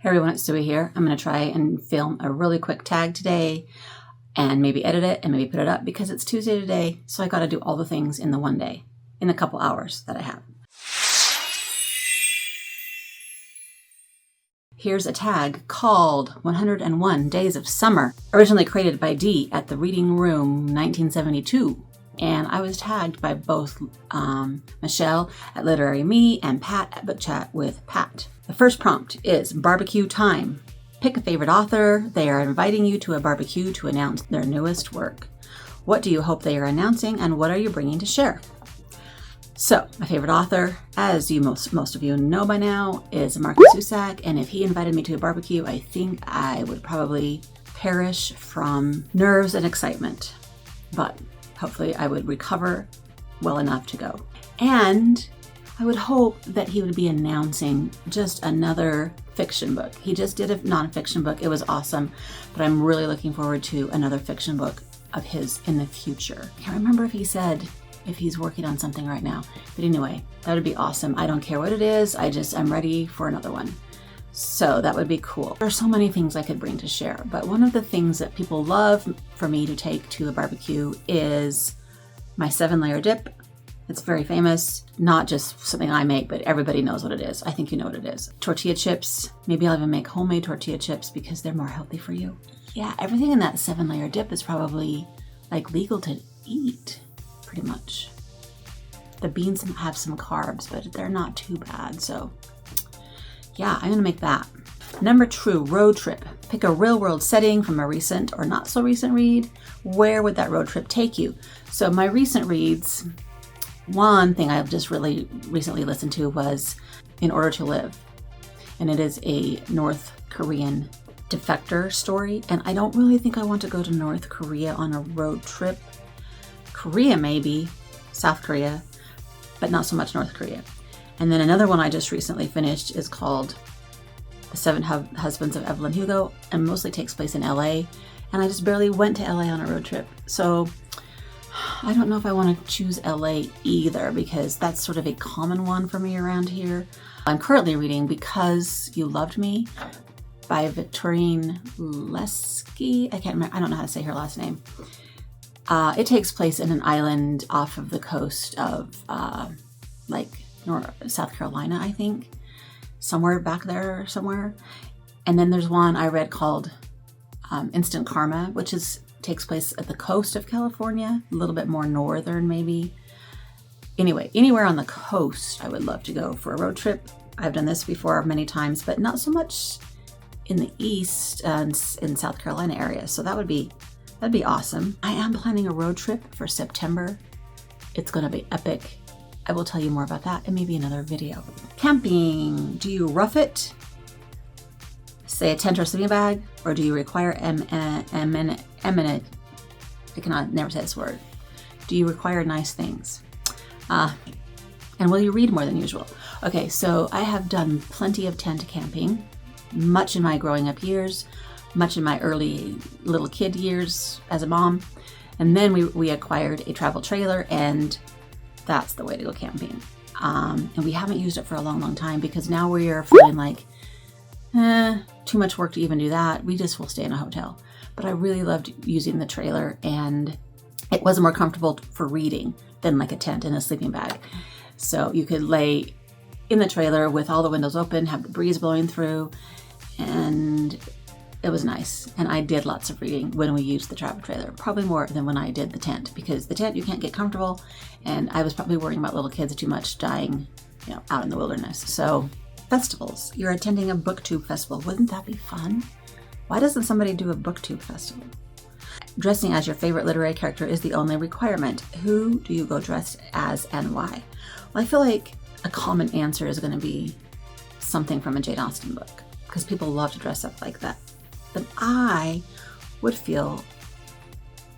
Hey everyone, it's Suey here. I'm going to try and film a really quick tag today and maybe edit it and maybe put it up because it's Tuesday today, so I got to do all the things in the one day, in a couple hours that I have. Here's a tag called 101 Days of Summer, originally created by Dee at the Reading Room 1972. And I was tagged by both Michelle at Literary Me and Pat at Book Chat with Pat. The first prompt is barbecue time. Pick a favorite author. They are inviting you to a barbecue to announce their newest work. What do you hope they are announcing and what are you bringing to share? So, my favorite author, as you most of you know by now, is Marcus Zusak, and if he invited me to a barbecue, I think I would probably perish from nerves and excitement. But hopefully I would recover well enough to go. And I would hope that he would be announcing just another fiction book. He just did a nonfiction book. It was awesome, but I'm really looking forward to another fiction book of his in the future. I can't remember if he said if he's working on something right now, but anyway, that would be awesome. I don't care what it is. I'm ready for another one. So that would be cool. There are so many things I could bring to share, but one of the things that people love for me to take to a barbecue is my 7-layer dip. It's very famous, not just something I make, but everybody knows what it is. I think you know what it is. Tortilla chips. Maybe I'll even make homemade tortilla chips because they're more healthy for you. Yeah, everything in that 7-layer dip is probably like legal to eat, pretty much. The beans have some carbs, but they're not too bad, so yeah, I'm gonna make that. Number 2, road trip. Pick a real world setting from a recent or not so recent read. Where would that road trip take you? So my recent reads, one thing I've just really recently listened to was In Order to Live. And it is a North Korean defector story. And I don't really think I want to go to North Korea on a road trip. Korea maybe, South Korea, but not so much North Korea. And then another one I just recently finished is called The 7 Husbands of Evelyn Hugo, and mostly takes place in LA. And I just barely went to LA on a road trip. So I don't know if I want to choose LA either, because that's sort of a common one for me around here. I'm currently reading Because You Loved Me by Victorine Lesky. I can't remember, I don't know how to say her last name. It takes place in an island off of the coast of South Carolina, I think. Somewhere back there somewhere. And then there's one I read called Instant Karma, which takes place at the coast of California, a little bit more northern maybe. Anyway, anywhere on the coast I would love to go for a road trip. I've done this before many times, but not so much in the east and in South Carolina area. So that'd be awesome. I am planning a road trip for September. It's gonna be epic. I will tell you more about that in maybe another video. Camping. Do you rough it? Say a tent or sleeping bag, or do you require eminent? I cannot never say this word. Do you require nice things? And will you read more than usual? Okay, so I have done plenty of tent camping, much in my growing up years, much in my early little kid years as a mom, and then we acquired a travel trailer, and that's the way to go camping. And we haven't used it for a long time because now we are feeling like too much work to even do that. We just will stay in a hotel. But I really loved using the trailer, and it was more comfortable for reading than like a tent and a sleeping bag. So you could lay in the trailer with all the windows open, have the breeze blowing through, and it was nice. And I did lots of reading when we used the travel trailer, probably more than when I did the tent, because the tent you can't get comfortable, and I was probably worrying about little kids too much dying, out in the wilderness. So festivals. You're attending a BookTube Festival. Wouldn't that be fun? Why doesn't somebody do a BookTube Festival? Dressing as your favorite literary character is the only requirement. Who do you go dressed as and why? Well, I feel like a common answer is going to be something from a Jane Austen book, because people love to dress up like that. But I would feel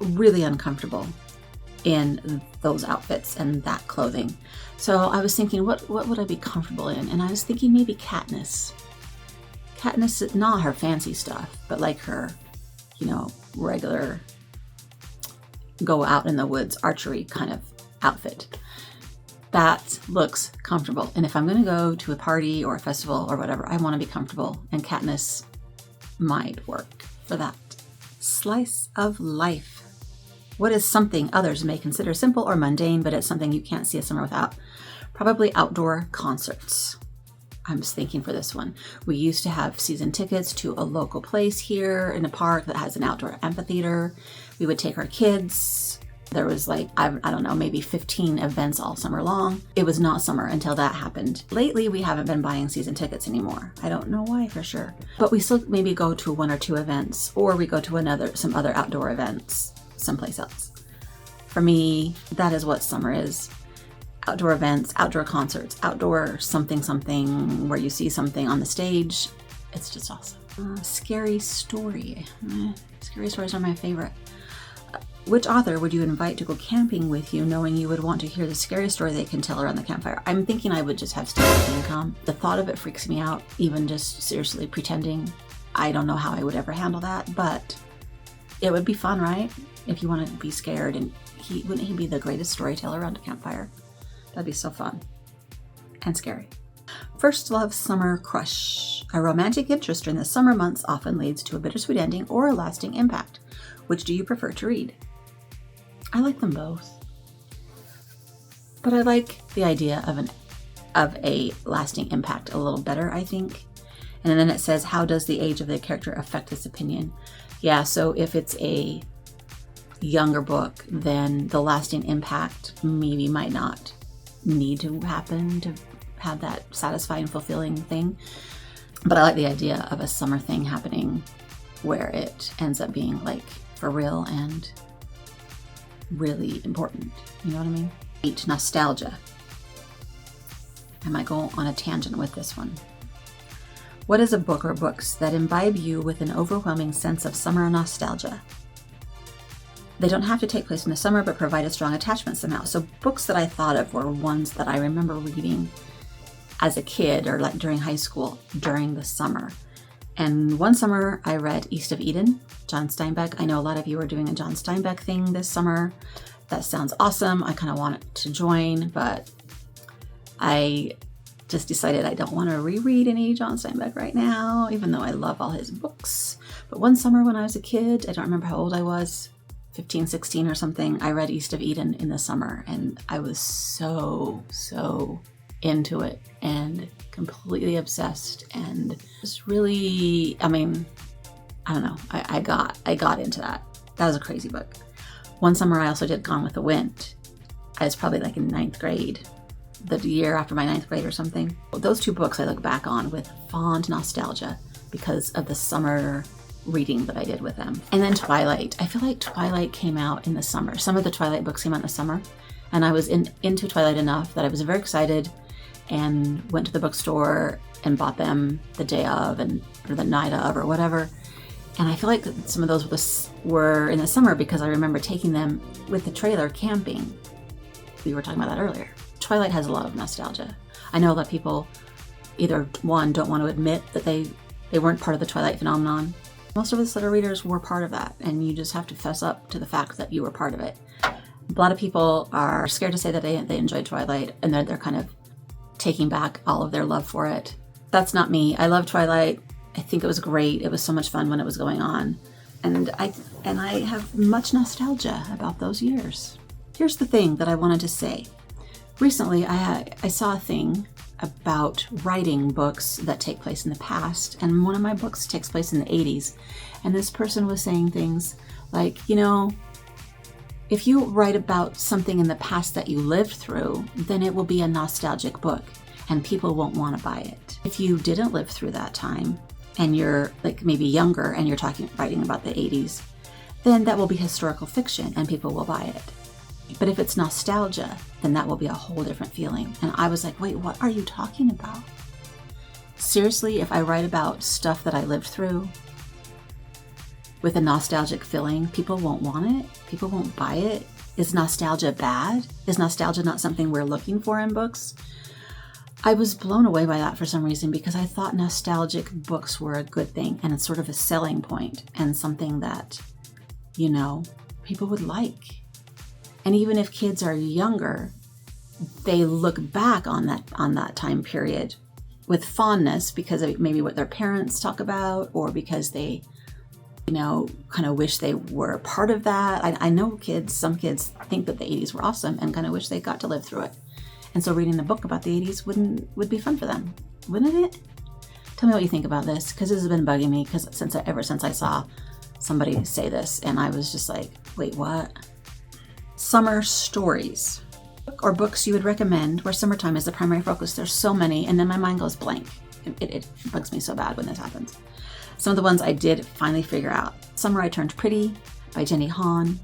really uncomfortable in those outfits and that clothing. So I was thinking, what would I be comfortable in? And I was thinking maybe Katniss. Katniss, not her fancy stuff, but like her, regular go out in the woods archery kind of outfit. That looks comfortable. And if I'm going to go to a party or a festival or whatever, I want to be comfortable, and Katniss might work for that. Slice of life. What is something others may consider simple or mundane, but it's something you can't see a summer without? Probably outdoor concerts. I was thinking for this one. We used to have season tickets to a local place here in a park that has an outdoor amphitheater. We would take our kids. There was like, I don't know, maybe 15 events all summer long. It was not summer until that happened. Lately, we haven't been buying season tickets anymore. I don't know why for sure. But we still maybe go to 1 or 2 events, or we go to some other outdoor events someplace else. For me, that is what summer is. Outdoor events, outdoor concerts, outdoor something where you see something on the stage. It's just awesome. Scary story. Scary stories are my favorite. Which author would you invite to go camping with you, knowing you would want to hear the scariest story they can tell around the campfire? I'm thinking I would just have Stephen King come. The thought of it freaks me out, even just seriously pretending. I don't know how I would ever handle that, but it would be fun, right? If you want to be scared, and wouldn't he be the greatest storyteller around a campfire? That'd be so fun and scary. First love summer crush. A romantic interest in the summer months often leads to a bittersweet ending or a lasting impact. Which do you prefer to read? I like them both, but I like the idea of a lasting impact a little better, I think. And then it says, how does the age of the character affect this opinion? Yeah, so if it's a younger book, then the lasting impact maybe might not need to happen to have that satisfying, fulfilling thing. But I like the idea of a summer thing happening where it ends up being like for real and really important. You know what I mean? 8, nostalgia. I might go on a tangent with this one. What is a book or books that imbibe you with an overwhelming sense of summer nostalgia? They don't have to take place in the summer, but provide a strong attachment somehow. So books that I thought of were ones that I remember reading as a kid or like during high school, during the summer. And one summer I read East of Eden, John Steinbeck. I know a lot of you are doing a John Steinbeck thing this summer. That sounds awesome. I kind of want to join, but I just decided I don't want to reread any John Steinbeck right now, even though I love all his books. But one summer when I was a kid, I don't remember how old I was, 15, 16 or something, I read East of Eden in the summer, and I was so into it and completely obsessed, and just really, I mean, I don't know, I got into that. That was a crazy book. One summer I also did Gone with the Wind. I was probably like in 9th grade, the year after my 9th grade or something. Those 2 books I look back on with fond nostalgia because of the summer reading that I did with them. And then Twilight. I feel like Twilight came out in the summer. Some of the Twilight books came out in the summer, and I was into Twilight enough that I was very excited and went to the bookstore and bought them the day of or the night of or whatever. And I feel like some of those were in the summer because I remember taking them with the trailer camping. We were talking about that earlier. Twilight has a lot of nostalgia. I know a lot of people either, one, don't want to admit that they weren't part of the Twilight phenomenon. Most of us that are readers were part of that, and you just have to fess up to the fact that you were part of it. A lot of people are scared to say that they enjoyed Twilight, and they're kind of taking back all of their love for it. That's not me. I love Twilight. I think it was great. It was so much fun when it was going on. And I have much nostalgia about those years. Here's the thing that I wanted to say. Recently, I saw a thing about writing books that take place in the past, and one of my books takes place in the 80s. And this person was saying things like, you know, if you write about something in the past that you lived through, then it will be a nostalgic book and people won't want to buy it. If you didn't live through that time and you're like maybe younger and you're writing about the 80s, then that will be historical fiction and people will buy it. But if it's nostalgia, then that will be a whole different feeling. And I was like, wait, what are you talking about? Seriously, if I write about stuff that I lived through with a nostalgic feeling, people won't want it? People won't buy it? Is nostalgia bad? Is nostalgia not something we're looking for in books? I was blown away by that for some reason because I thought nostalgic books were a good thing and it's sort of a selling point and something that, you know, people would like. And even if kids are younger, they look back on that time period with fondness because of maybe what their parents talk about, or because they, kind of wish they were a part of that. I know some kids think that the 80s were awesome and kind of wish they got to live through it. And so reading a book about the 80s would be fun for them, wouldn't it? Tell me what you think about this, because this has been bugging me ever since I saw somebody say this, and I was just like, wait, what? Summer stories or books you would recommend where summertime is the primary focus. There's so many, and then my mind goes blank. It bugs me so bad when this happens. Some of the ones I did finally figure out. Summer I Turned Pretty by Jenny Han,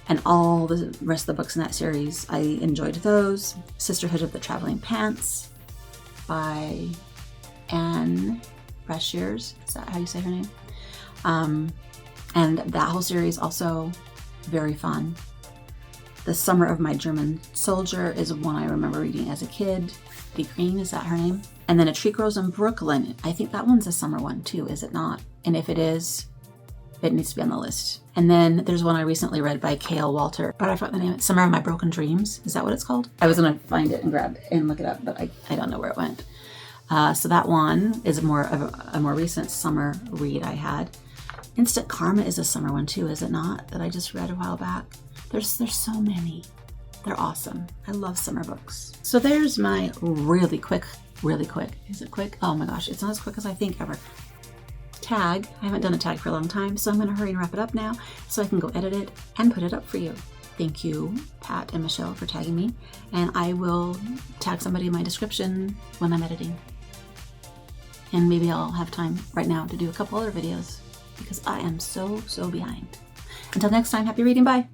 and all the rest of the books in that series, I enjoyed those. Sisterhood of the Traveling Pants by Anne Brashears. Is that how you say her name? And that whole series also very fun. The Summer of My German Soldier is one I remember reading as a kid. Dee Green, is that her name? And then A Tree Grows in Brooklyn. I think that one's a summer one too, is it not? And if it is, it needs to be on the list. And then there's one I recently read by Cale Walter, but I forgot the name. Summer of My Broken Dreams. Is that what it's called? I was gonna find it and look it up, but I don't know where it went. So that one is a more recent summer read I had. Instant Karma is a summer one too, is it not? That I just read a while back. There's so many. They're awesome. I love summer books. So there's my really quick. Is it quick? Oh my gosh, it's not as quick as I think ever. Tag. I haven't done a tag for a long time, so I'm gonna hurry and wrap it up now so I can go edit it and put it up for you. Thank you, Pat and Michelle, for tagging me. And I will tag somebody in my description when I'm editing. And maybe I'll have time right now to do a couple other videos because I am so behind. Until next time, happy reading, bye.